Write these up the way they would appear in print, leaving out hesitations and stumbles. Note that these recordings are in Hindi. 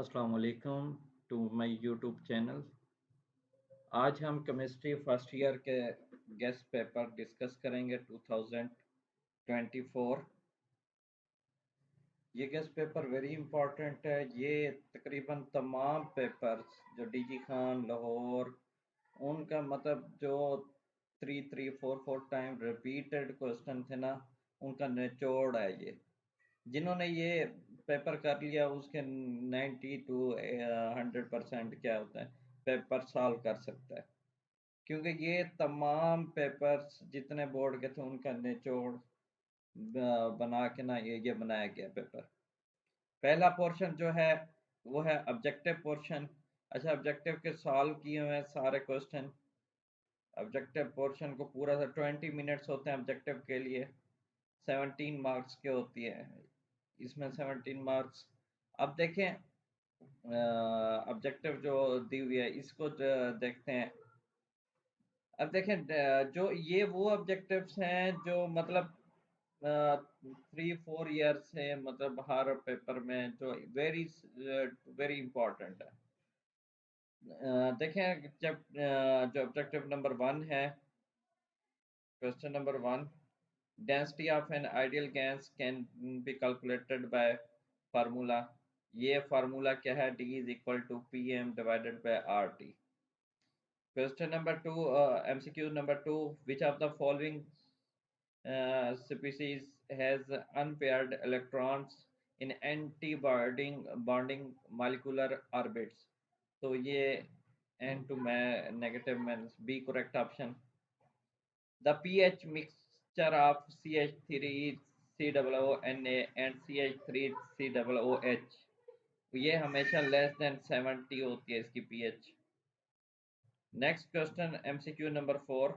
अस्सलाम वालेकुम टू माय यूट्यूब चैनल। आज हम केमिस्ट्री फर्स्ट ईयर के गेस्ट पेपर डिस्कस करेंगे 2024। ये गेस्ट पेपर वेरी इंपॉर्टेंट है। ये तकरीबन तमाम पेपर्स जो डीजी खान लाहौर उनका मतलब जो 3 3 4 4 टाइम रिपीटेड क्वेश्चन थे ना, उनका निचोड़ है ये। जिन्होंने ये पेपर कर लिया उसके 90 to 100% क्या होता है, पेपर सॉल्व कर सकता है। क्योंकि ये तमाम पेपर्स जितने बोर्ड के थे उनका निचोड़ बना के ना ये बनाया गया पेपर। पहला पोर्शन जो है वो है ऑब्जेक्टिव पोर्शन। अच्छा, ऑब्जेक्टिव के सॉल्व किए हुए हैं सारे क्वेश्चन। ऑब्जेक्टिव पोर्शन को पूरा 20 मिनट्स होते हैं ऑब्जेक्टिव के लिए। 17 मार्क्स के होती है, इसमें 17 मार्क्स। अब देखें ऑब्जेक्टिव जो दी हुई है इसको देखते हैं। अब देखें जो ये वो ऑब्जेक्टिव्स हैं जो मतलब 3 4 ईयर से मतलब हर पेपर में जो वेरी वेरी इंपॉर्टेंट है। देखें जब जो ऑब्जेक्टिव नंबर 1 है, question number 1, density of an ideal gas can be calculated by formula. ये फार्मूला क्या है? D is equal to PM divided by RT। Question number 2, MCQ number 2, which of the following species has unpaired electrons in anti-bonding molecular orbits? तो ये N2 में negative में B correct option. The pH mixture of CH3 COONA and CH3 COOH, ये हमेशा less than 70 होती है इसकी pH. Next question, MCQ number 4.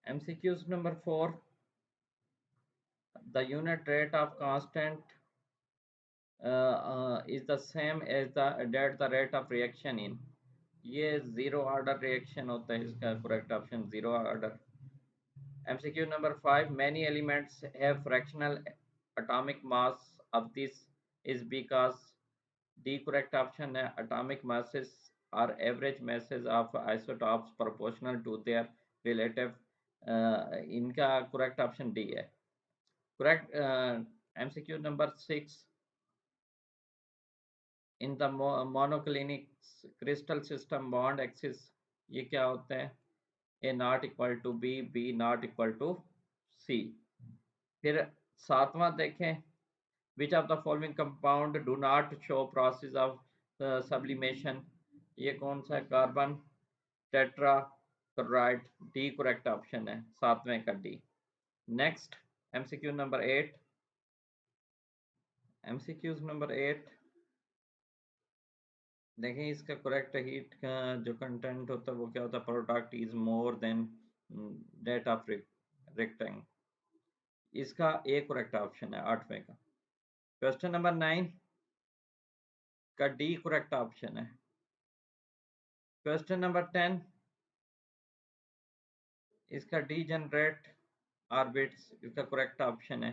MCQs number 4, the unit rate of constant is the same as the rate of reaction in. ये zero order reaction होता है, इसका correct option zero order. MCQ number 5, many elements have fractional atomic mass of this is because D correct option है atomic masses are average masses of isotopes proportional to their relative. इनका correct option D है. Correct. MCQ number 6, in the monoclinic crystal system bond axis ये क्या होते हैं? A not equal to B, B not equal to C. फिर 7वां देखें, which of the following compound do not show process of sublimation? ये कौन सा है? Carbon tetra chloride. D correct option है 7वें का D. Next MCQ number 8, MCQs number 8 देखें, इसका करेक्ट हीट का जो कंटेंट होता है वो क्या होता है? Product is more than date of rectangle. इसका ए करेक्ट ऑप्शन है 8वें का। क्वेश्चन नंबर 9 का डी करेक्ट ऑप्शन है। क्वेश्चन नंबर 10, इसका डी जनरेट ऑर्बिट्स, इसका करेक्ट ऑप्शन है।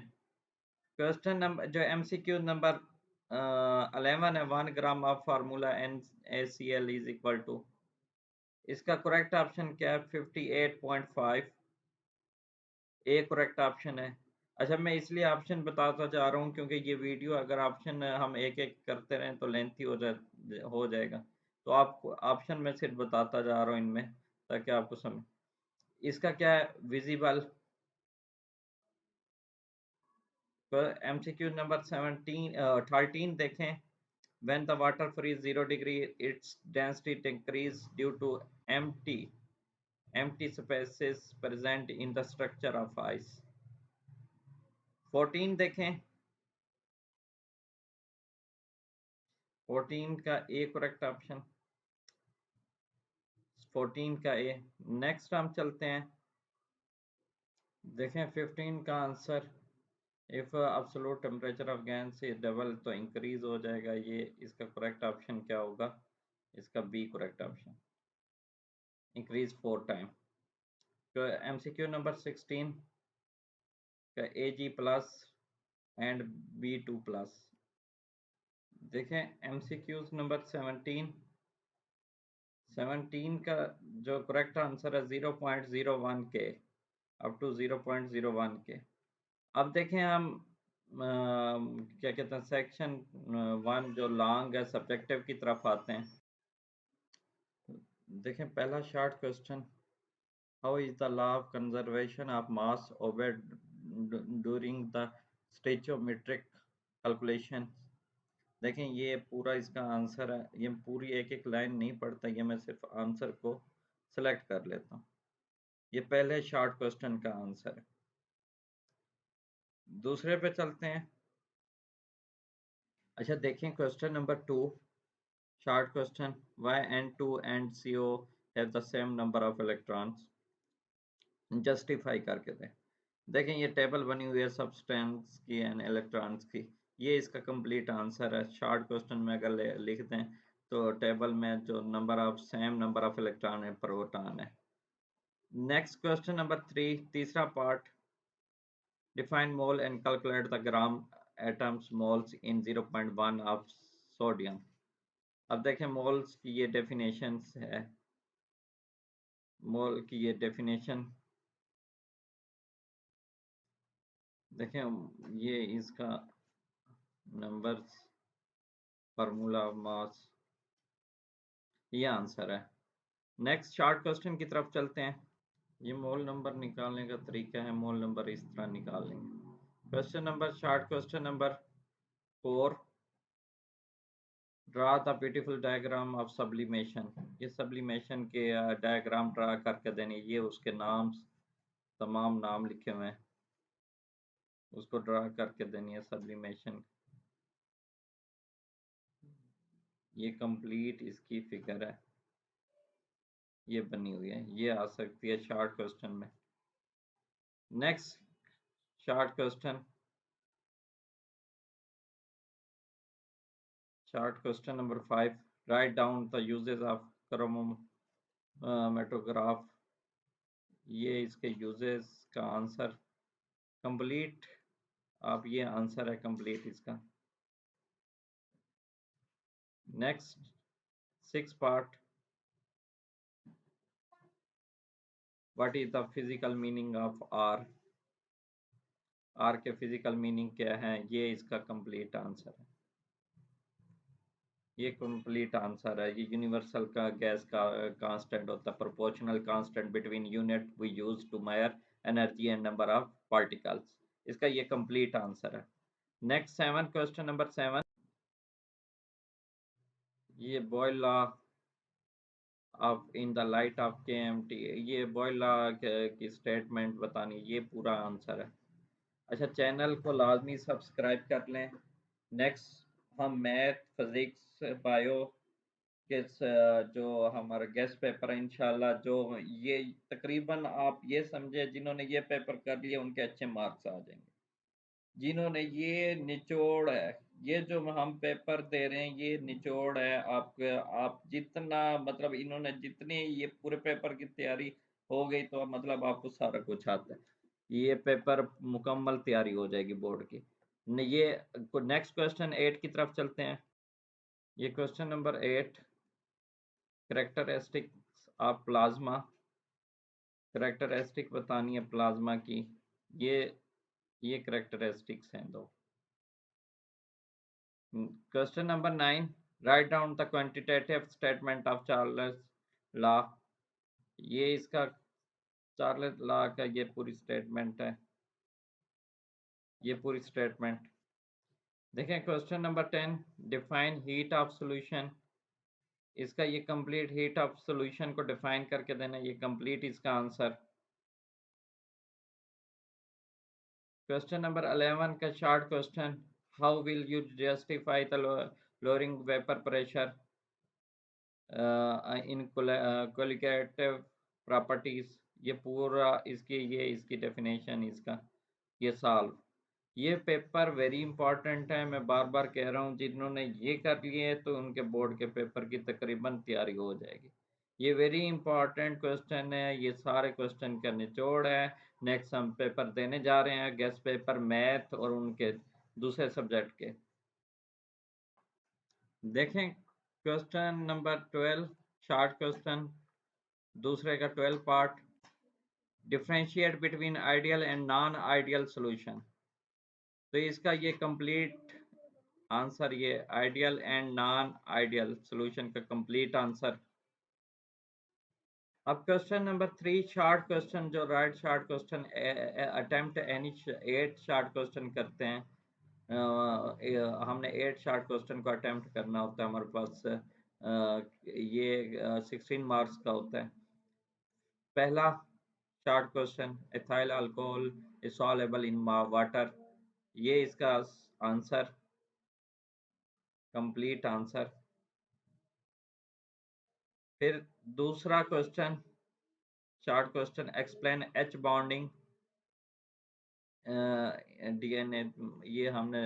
क्वेश्चन नंबर जो MCQ नंबर 11 है, 1 gram of formula NaCl is equal to, इसका करेक्ट ऑप्शन क्या है? 58.5। ए करेक्ट ऑप्शन है। अच्छा, मैं इसलिए ऑप्शन बताता जा रहा हूँ क्योंकि ये वीडियो अगर ऑप्शन हम एक एक करते रहें तो लेंथी हो जाएगा। तो आपको ऑप्शन में सिर्फ बताता जा रहा हूँ इनमें, ताकि आपको समझ। इसका क्या है? विजिबल। तो MCQ नंबर 13 देखें, when the water freeze 0 degree its density increase due to empty spaces present in the structure of ice. 14 देखें, 14 का ए करेक्ट ऑप्शन, 14 का ए। नेक्स्ट हम चलते हैं, देखें 15 का answer, if absolute temperature of gas is double तो इंक्रीज हो जाएगा। ये इसका करेक्ट ऑप्शन क्या होगा? इसका B correct option, increase 4 time. तो MCQ नंबर 16 का Ag+ एंड B2+, देखें MCQs नंबर 17 का जो करेक्ट आंसर है 0.01 के, अप टू 0.01 के। अब देखें हम क्या कहते हैं सेक्शन 1 जो लॉन्ग है सब्जेक्टिव की तरफ आते हैं। देखें पहला short question, how is the law of conservation of mass obeyed during the stoichiometric calculation. देखें ये पूरा इसका आंसर है, ये पूरी एक एक लाइन नहीं पढ़ता, ये मैं सिर्फ आंसर को सिलेक्ट कर लेता हूँ। ये पहले शॉर्ट क्वेश्चन का आंसर है। दूसरे पे चलते हैं। अच्छा देखें question number 2, short question, why N2 and CO have the same number of electrons? Justify करके दें। देखें ये टेबल बनी हुई है सब्सटेंस की एंड इलेक्ट्रॉन्स की, ये इसका कंप्लीट आंसर है। शॉर्ट क्वेश्चन में अगर लिख दें तो टेबल में जो number of same number of electron है प्रोटॉन है। नेक्स्ट क्वेश्चन नंबर 3, तीसरा part, define mole and calculate the gram atoms moles in 0.1 of sodium. अब देखें मोल्स की ये डेफिनेशन है, मोल की ये डेफिनेशन देखें, ये इसका नंबर्स फार्मूला ऑफ मास, ये आंसर है। नेक्स्ट शॉर्ट क्वेश्चन की तरफ चलते हैं। ये मोल नंबर निकालने का तरीका है, मोल नंबर इस तरह निकाल लेंगे। Question number short question number 4, draw the beautiful diagram of sublimation. ये सब्लिमेशन के डायग्राम ड्रा करके देने, ये उसके नाम, तमाम नाम लिखे हुए हैं, उसको ड्रा करके देनी है सब्लिमेशन। ये कंप्लीट इसकी फिगर है, ये बनी हुई है, ये आ सकती है शॉर्ट क्वेश्चन में। Next short question, short question number 5, write down the uses of chromatograph. ये इसके यूजेस का आंसर कंप्लीट, आप ये आंसर है कंप्लीट इसका। Next 6 part, what is the physical meaning of R. R के फिजिकल मीनिंग क्या है, ये इसका कंप्लीट आंसर है, ये कंप्लीट आंसर है। ये यूनिवर्सल का गैस का कांस्टेंट होता है, proportional constant between unit we use to measure energy and number of particles, इसका ये कंप्लीट आंसर है। नेक्स्ट 7, क्वेश्चन नंबर 7, ये Boyle law of in the light of KMT, ये बॉयल लॉ की स्टेटमेंट बतानी, ये पूरा आंसर है। अच्छा चैनल को लाजमी सब्सक्राइब कर लें। नेक्स्ट हम मैथ, फिजिक्स, बायो के जो हमारा गेस्ट पेपर है इंशाल्लाह, जो ये तकरीबन आप ये समझे जिन्होंने ये पेपर कर लिया उनके अच्छे मार्क्स आ जाएंगे। जिन्होंने ये निचोड़ है, ये जो हम पेपर दे रहे हैं ये निचोड़ है, आप जितना मतलब इन्होंने जितनी ये पूरे पेपर की तैयारी हो गई तो मतलब आपको सारा कुछ आता है, ये पेपर मुकम्मल तैयारी हो जाएगी बोर्ड की। ये नेक्स्ट क्वेश्चन 8 की तरफ चलते हैं। ये question number 8, characteristics of plasma, characteristic बतानी है प्लाज्मा की, ये करेक्टरिस्टिक्स हैं दो। Question number 9, right down the quantitative statement of Charles law. ये इसका चार्ल्स लॉ का ये पूरी स्टेटमेंट है, ये पूरी स्टेटमेंट देखें। Question number 10, define heat of solution, इसका ये कंप्लीट हीट ऑफ सॉल्यूशन को डिफाइन करके देना, ये कंप्लीट इसका आंसर। क्वेश्चन नंबर 11 का short question, how will you justify the lowering vapour pressure in qualitative properties, ये पूरा इसकी डेफिनेशन, इसका ये सॉल्व। ये पेपर वेरी इंपॉर्टेंट है, मैं बार बार कह रहा हूँ, जिन्होंने ये कर लिए तो उनके बोर्ड के पेपर की तकरीबन तैयारी हो जाएगी। ये वेरी इंपॉर्टेंट क्वेश्चन है, ये सारे क्वेश्चन का निचोड़ है। नेक्स्ट हम पेपर देने जा रहे हैं, गेस्ट पेपर मैथ और उनके दूसरे सब्जेक्ट के। देखें क्वेश्चन नंबर 12 शॉर्ट क्वेश्चन, दूसरे का 12 part, differentiate between ideal and non ideal solution. तो इसका ये कंप्लीट आंसर, ये ideal and non ideal solution का कंप्लीट आंसर। अब क्वेश्चन नंबर 3 शॉर्ट क्वेश्चन, जो right short question attempt any 8 short question करते हैं। हमने 8 शॉर्ट क्वेश्चन को अटेम्प्ट करना होता है, हमारे पास ये 16 मार्क्स का होता है। पहला short question, ethyl alcohol is soluble in water, ये इसका आंसर, कंप्लीट आंसर। फिर दूसरा question short question, explain H bonding DNA, ये हमने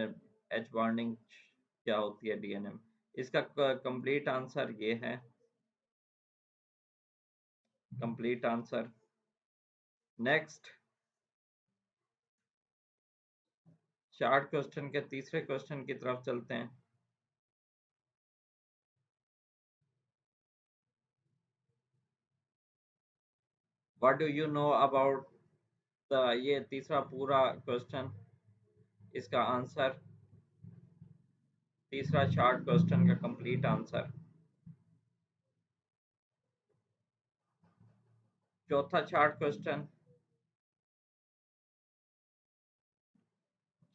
एच बॉन्डिंग क्या होती है डीएनए में, इसका कंप्लीट आंसर ये है, complete answer. Next short question के तीसरे क्वेश्चन की तरफ चलते हैं। What do you know about the, ये तीसरा पूरा क्वेश्चन, इसका आंसर, तीसरा शॉर्ट क्वेश्चन का कंप्लीट आंसर। चौथा शॉर्ट क्वेश्चन,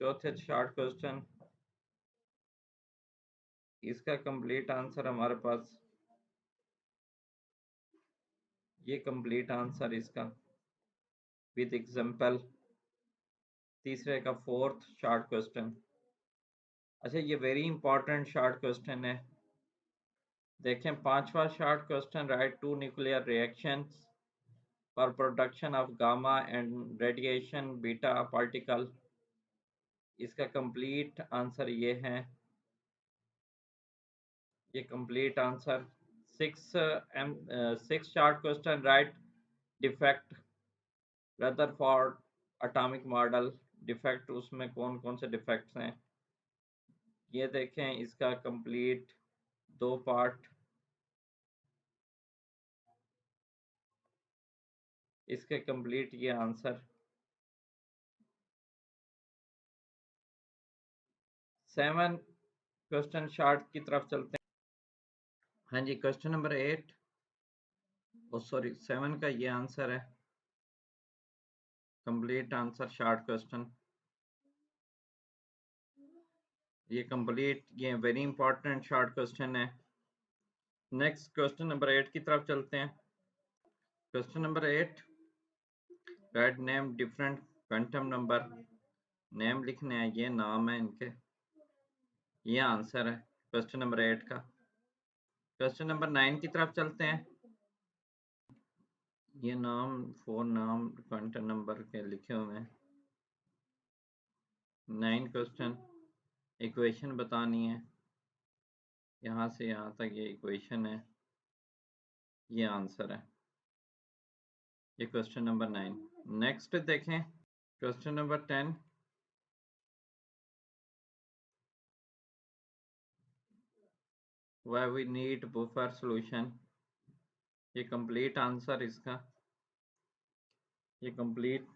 चौथे शॉर्ट क्वेश्चन, इसका कंप्लीट आंसर हमारे पास, ये कंप्लीट आंसर इसका विद एग्जांपल। तीसरे का फोर्थ शॉर्ट क्वेश्चन। अच्छा, ये वेरी इंपॉर्टेंट शॉर्ट क्वेश्चन है। देखें पांचवा short question, write two nuclear reactions for production of gamma and radiation beta particle, इसका कंप्लीट आंसर ये है, ये complete answer. Six short question, write defect Rutherford atomic model, defect उसमें कौन कौन से डिफेक्ट्स हैं, ये देखें, इसका कंप्लीट 2 पार्ट, इसके कंप्लीट ये आंसर। 7 क्वेश्चन शॉर्ट की तरफ चलते हैं। हाँ जी, क्वेश्चन नंबर 8, ओ सॉरी 7 का ये आंसर है, कंप्लीट आंसर शॉर्ट क्वेश्चन। ये कंप्लीट, ये वेरी इंपॉर्टेंट शॉर्ट क्वेश्चन है। नेक्स्ट क्वेश्चन नंबर 8 की तरफ चलते हैं। Question number 8, write name different quantum number, name लिखने हैं, ये नाम है इनके, ये आंसर है क्वेश्चन नंबर 8 का। क्वेश्चन नंबर 9 की तरफ चलते हैं। ये नाम 4 नाम क्वांटम नंबर के लिखे हुए हैं। 9 क्वेश्चन, इक्वेशन बतानी है, यहाँ से यहाँ तक ये इक्वेशन है, ये आंसर है, ये क्वेश्चन नंबर 9। नेक्स्ट देखें question number 10, why we need buffer solution, ये कंप्लीट आंसर इसका, ये कंप्लीट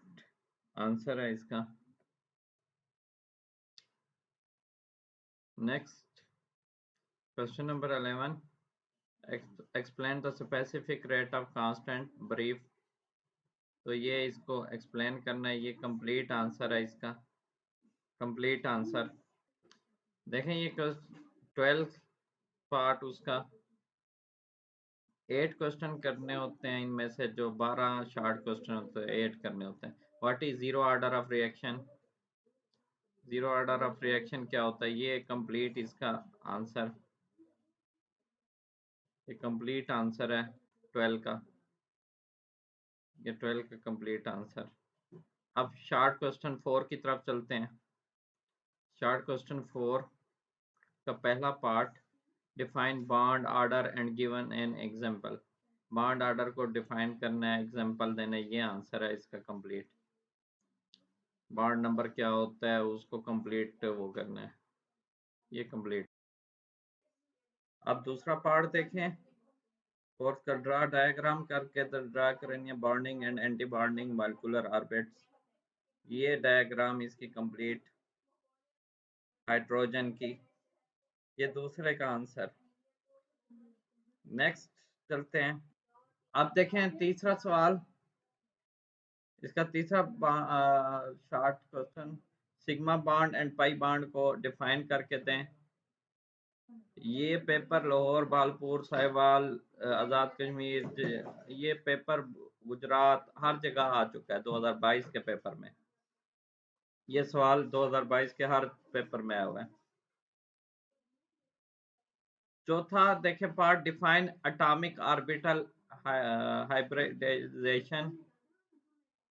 आंसर है इसका। Next question number 11, explain the specific rate of constant brief, तो ये इसको एक्सप्लेन करना है, ये कंप्लीट आंसर है इसका, कंप्लीट आंसर। देखें ये 12 पार्ट उसका 8 क्वेश्चन करने होते हैं, इनमें से जो 12 शॉर्ट क्वेश्चन होते हैं 8 करने होते हैं। What is zero order of reaction, zero order of reaction क्या होता है, ये कंप्लीट इसका आंसर, ये कंप्लीट आंसर है 12 का, ये 12 का कंप्लीट आंसर। अब शॉर्ट क्वेश्चन 4 की तरफ चलते हैं। शॉर्ट क्वेश्चन 4 का पहला part, define bond order and given an example, bond order को डिफाइन करना है, एग्जांपल देना है, ये आंसर है इसका कंप्लीट। बॉन्ड नंबर क्या होता है उसको कंप्लीट वो करना है, ये कंप्लीट। अब दूसरा पार्ट देखें। फोर्थ का ड्रा डायग्राम करके ड्रा करेंगे bonding and anti bonding molecular orbits. ये डायग्राम इसकी कंप्लीट हाइड्रोजन की। ये दूसरे का आंसर। नेक्स्ट चलते हैं। अब देखें तीसरा सवाल। इसका तीसरा short question. Sigma bond and pi bond को डिफाइन करके दें। ये पेपर लाहौर, भालपुर, साहिवाल, आज़ाद कश्मीर, ये पेपर गुजरात हर जगह आ चुका है 2022 के पेपर में। ये सवाल 2022 के हर पेपर में आया हुआ है। चौथा देखें part, define atomic orbital hybridization.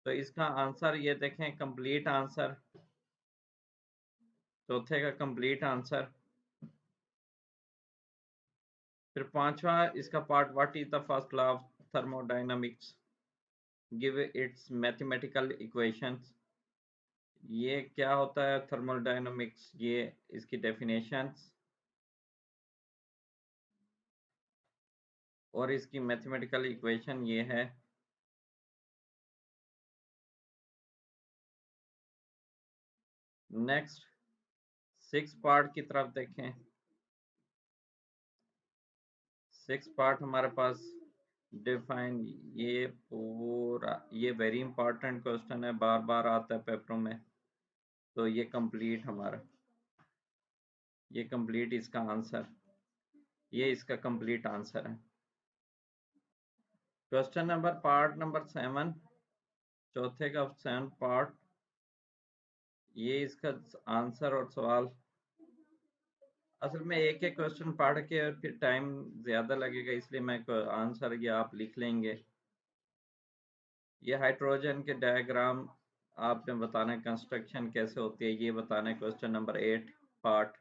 तो इसका आंसर ये देखें, कंप्लीट आंसर, चौथे का कंप्लीट आंसर। फिर पांचवा इसका part, what is the first law of thermodynamics, give its mathematical equations. ये क्या होता है थर्मोडायनामिक्स, ये इसकी डेफिनेशंस और इसकी मैथमेटिकल इक्वेशन ये है। नेक्स्ट सिक्स पार्ट की तरफ देखें। सिक्स पार्ट हमारे पास डिफाइन, ये पूरा ये वेरी इंपॉर्टेंट क्वेश्चन है, बार बार आता है पेपरों में। तो ये कंप्लीट हमारा, ये कंप्लीट इसका आंसर, ये इसका कंप्लीट आंसर है। क्वेश्चन नंबर पार्ट नंबर 7, चौथे का 7 पार्ट, ये इसका आंसर और सवाल। असल में एक एक क्वेश्चन पढ़ के और फिर टाइम ज़्यादा लगेगा, इसलिए मैं आंसर ये आप लिख लेंगे। ये हाइड्रोजन के डायग्राम आपने बताना है, कंस्ट्रक्शन कैसे होती है ये बताना है। क्वेश्चन नंबर 8 पार्ट,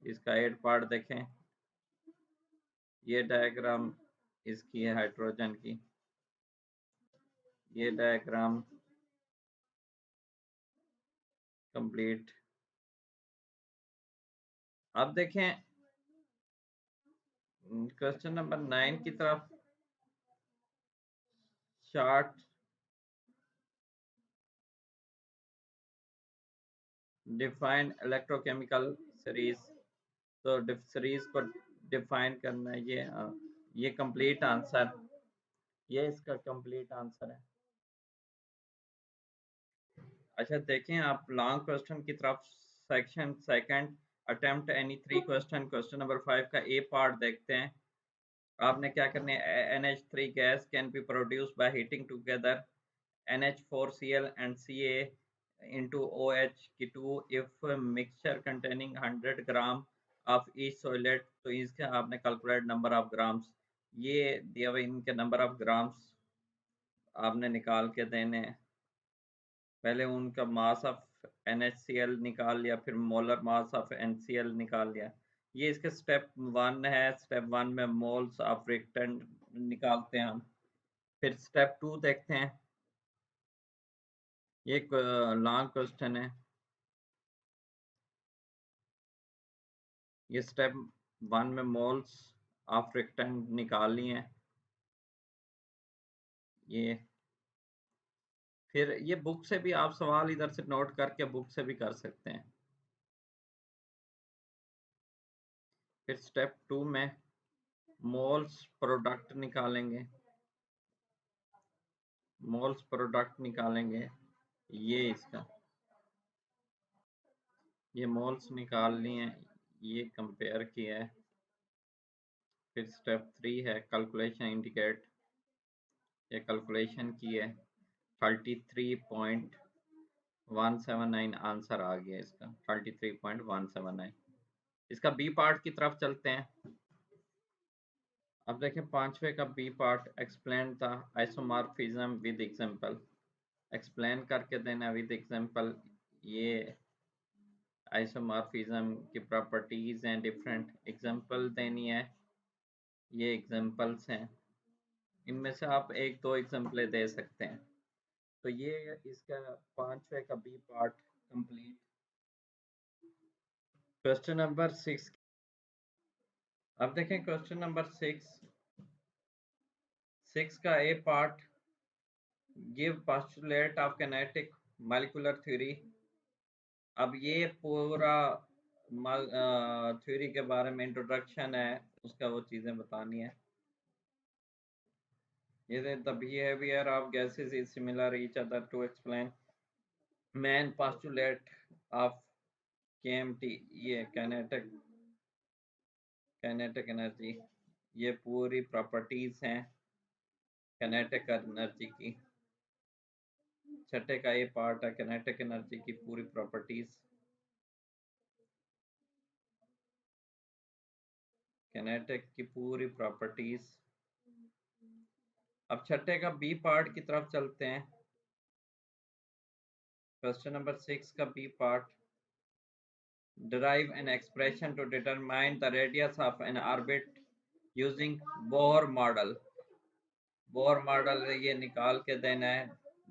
इसका 8 पार्ट देखें। ये डायग्राम इसकी है हाइड्रोजन की, ये डायग्राम कंप्लीट। अब देखें क्वेश्चन नंबर 9 की तरफ। Chart, define electrochemical series. तो सीरीज को डिफाइन करना है, ये कंप्लीट आंसर, ये इसका कंप्लीट आंसर है। अच्छा देखें आप लॉन्ग क्वेश्चन की तरफ। Section second, attempt any 3 question. Question number 5 का ए पार्ट देखते हैं। आपने क्या करना है, NH3 gas can B produce by heating together NH4Cl and Ca into OH2 if mixture containing 100 gram of each solid। तो इसका आपने कैलकुलेट नंबर ऑफ ग्राम्स, ये दिया हुआ इनके नंबर ऑफ ग्राम्स आपने निकाल के देने हैं। पहले उनका मास ऑफ NaCl निकाल लिया, फिर मोलर मास ऑफ NCl निकाल लिया। ये इसके स्टेप 1 है। स्टेप 1 में मोल्स ऑफ रिएक्टेंट निकालते हैं हम। फिर स्टेप 2 देखते हैं। ये लॉन्ग क्वेश्चन है। ये स्टेप 1 में मोल्स ऑफ रिएक्टेंट निकालनी है। ये फिर ये बुक से भी आप सवाल इधर से नोट करके बुक से भी कर सकते हैं। फिर स्टेप 2 में मोल्स प्रोडक्ट निकालेंगे, मोल्स प्रोडक्ट निकालेंगे। ये इसका, ये मोल्स निकालनी है, ये कंपेयर किया है। फिर स्टेप 3 है कैलकुलेशन इंडिकेट, ये कैलकुलेशन की है। 33.179 आंसर आ गया इसका, 33.179। इसका बी पार्ट की तरफ चलते हैं। अब देखें पांचवे का B part, explain the isomorphism with example. Explain करके देना विद एग्जांपल। ये आइसोमॉर्फिज्म की प्रॉपर्टीज हैं, डिफरेंट एग्जांपल देनी है। ये एग्जांपल्स हैं, इनमें से आप एक दो एग्जांपल दे सकते हैं। तो ये इसका पांचवे का B part complete. Question number 6, अब देखें क्वेश्चन नंबर 6 का A part, give postulate of kinetic molecular theory. अब ये पूरा थ्योरी के बारे में इंट्रोडक्शन है, उसका वो चीज़ें बतानी है। ये the behaviour of gases is similar each other to explain main postulate of KMT. ये काइनेटिक एनर्जी, ये पूरी प्रॉपर्टीज हैं काइनेटिक एनर्जी की। छठे का ये पार्ट है काइनेटिक एनर्जी की पूरी प्रॉपर्टीज, काइनेटिक की पूरी प्रॉपर्टीज। अब छठे का बी पार्ट की तरफ चलते हैं। क्वेश्चन नंबर 6 का B part, derive an expression to determine the radius of an orbit using Bohr model। Bohr model ये निकाल के देना है,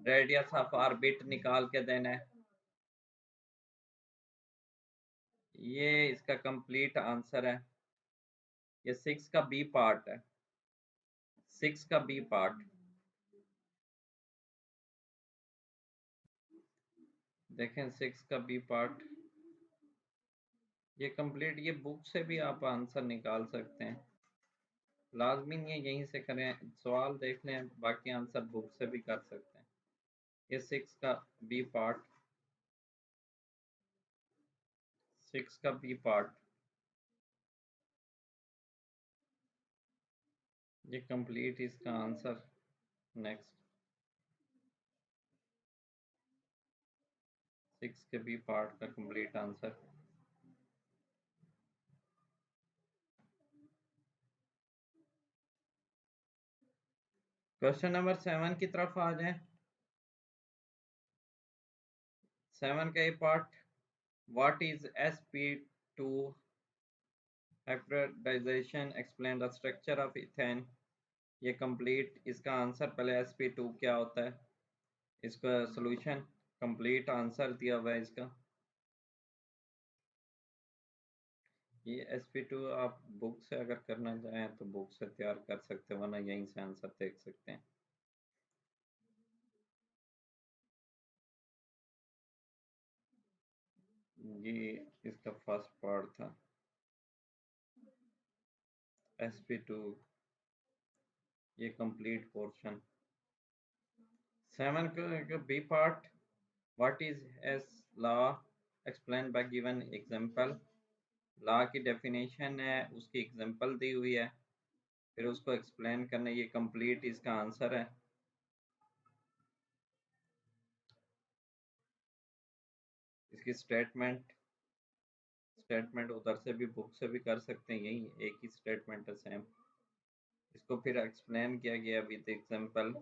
रेडियस ऑफ ऑर्बिट निकाल के देना है। ये इसका कंप्लीट आंसर है। ये 6 का बी पार्ट है, 6 का बी पार्ट। देखें 6 का बी पार्ट, ये कंप्लीट, ये बुक से भी आप आंसर निकाल सकते हैं, लाजमी नहीं है यहीं से करें। सवाल देख लें, बाकी आंसर बुक से भी कर सकते हैं। ये 6 का बी पार्ट, 6 का बी पार्ट, ये कंप्लीट इसका आंसर। नेक्स्ट 6 के बी पार्ट का कंप्लीट आंसर। क्वेश्चन नंबर 7 की तरफ आ जाएं। 7 का A part, what is sp2 hybridization, explain the structure of ethane। ये कंप्लीट इसका आंसर, पहले sp2 क्या होता है, इसका सॉल्यूशन, कंप्लीट आंसर दिया हुआ है इसका। ये sp2 आप बुक से अगर करना चाहें तो बुक से तैयार कर सकते हैं, वरना यहीं से आंसर देख सकते हैं। ये इसका फर्स्ट पार्ट था, sp2, ये कंप्लीट पोर्शन। 7 का B part, what is Hess law, explain by given example. Law की डेफिनेशन है, उसकी एग्जांपल दी हुई है, फिर उसको एक्सप्लेन करना, ये कंप्लीट इसका आंसर है। इसकी स्टेटमेंट उधर से भी बुक से भी कर सकते हैं, यही एक ही स्टेटमेंट है सेम। इसको फिर एक्सप्लेन किया गया विद एग्जांपल।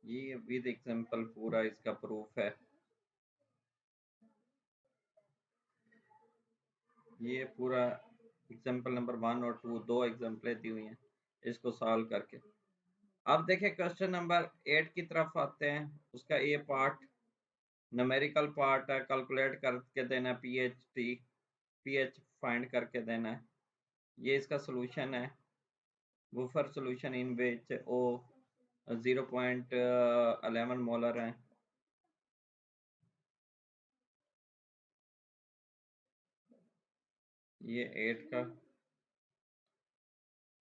ये विद एग्जांपल पूरा इसका प्रूफ है। ये पूरा एग्जांपल नंबर 1 और 2, दो एग्जांपलें दी हुई हैं, इसको सॉल्व करके। अब देखें क्वेश्चन नंबर 8 की तरफ आते हैं। उसका ए पार्ट न्यूमेरिकल पार्ट है, कैलकुलेट करके देना है, पीएच फाइंड करके देना है। ये इसका सॉल्यूशन है, buffer solution in which oh 0.11 molar है। ये 8 का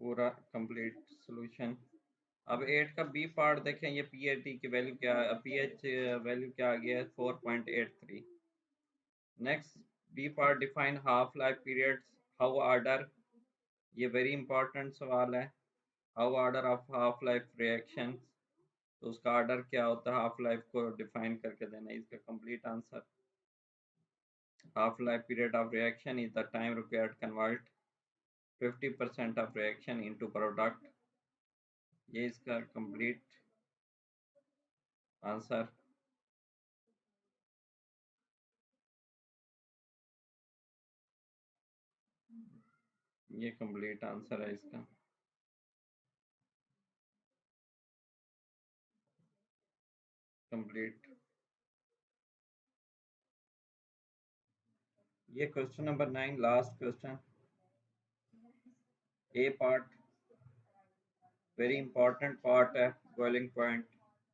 पूरा कंप्लीट सॉल्यूशन। अब 8 का बी पार्ट देखें, ये पीएटी की वैल्यू क्या, पीएच वैल्यू क्या आ गया है, 4.83। Next B part, define half life periods, how order, ये वेरी इंपॉर्टेंट सवाल है। How order of half life reaction, तो उसका ऑर्डर क्या होता है, हाफ लाइफ को डिफाइन करके देना है। इसका complete answer, half life period of reaction is the time required convert 50% of reaction into product. ये इसका कंप्लीट आंसर। ये कंप्लीट आंसर है इसका। कंप्लीट ये क्वेश्चन नंबर 9 लास्ट क्वेश्चन, ए पार्ट, वेरी इंपॉर्टेंट पार्ट है बॉइलिंग पॉइंट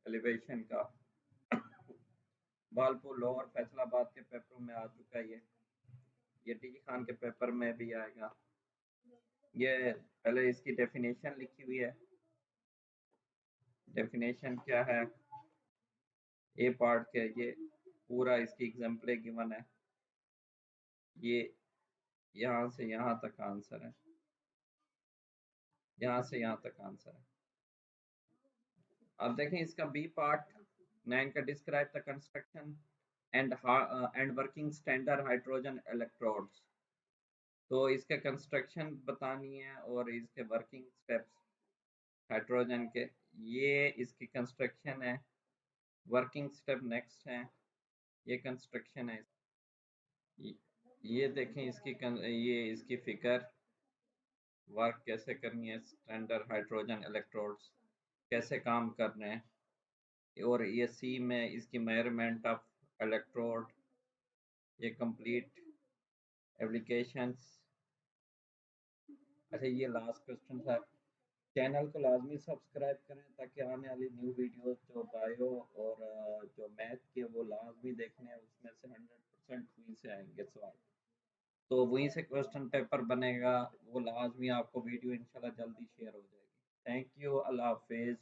एलिवेशन का। भालपुर लोअर फैसलाबाद के पेपर में आ चुका है ये डी खान के पेपर में भी आएगा। ये पहले इसकी डेफिनेशन लिखी हुई है। डेफिनेशन क्या है ए पार्ट के, ये पूरा इसकी एग्जाम्पल गिवन है। ये यहाँ से यहाँ तक आंसर है, यहाँ से यहाँ तक आंसर है। अब देखें इसका बी पार्ट 9 का, describe the construction and working standard hydrogen electrodes. तो इसके कंस्ट्रक्शन बतानी है और इसके वर्किंग स्टेप्स हाइड्रोजन के, ये इसकी कंस्ट्रक्शन है। वर्किंग स्टेप नेक्स्ट है, ये कंस्ट्रक्शन है। ये देखें इसकी ये इसकी फिगर, वर्क कैसे करनी है, स्टैंडर्ड हाइड्रोजन इलेक्ट्रोड्स कैसे काम कर रहे हैं, और ये सी में इसकी मेजरमेंट ऑफ इलेक्ट्रोड, ये कंप्लीट एप्लीकेशंस। अच्छा ये लास्ट क्वेश्चन था। चैनल को लाजमी सब्सक्राइब करें ताकि आने वाली न्यू वीडियोस जो बायो और जो मैथ के वो लाजमी देखने हैं, उसमें से 100% वहीं से आएंगे सवाल, तो वहीं से क्वेश्चन पेपर बनेगा, वो लाजमी आपको वीडियो इंशाल्लाह जल्दी शेयर हो जाएगी। थैंक यू, अल्लाह हाफिज़।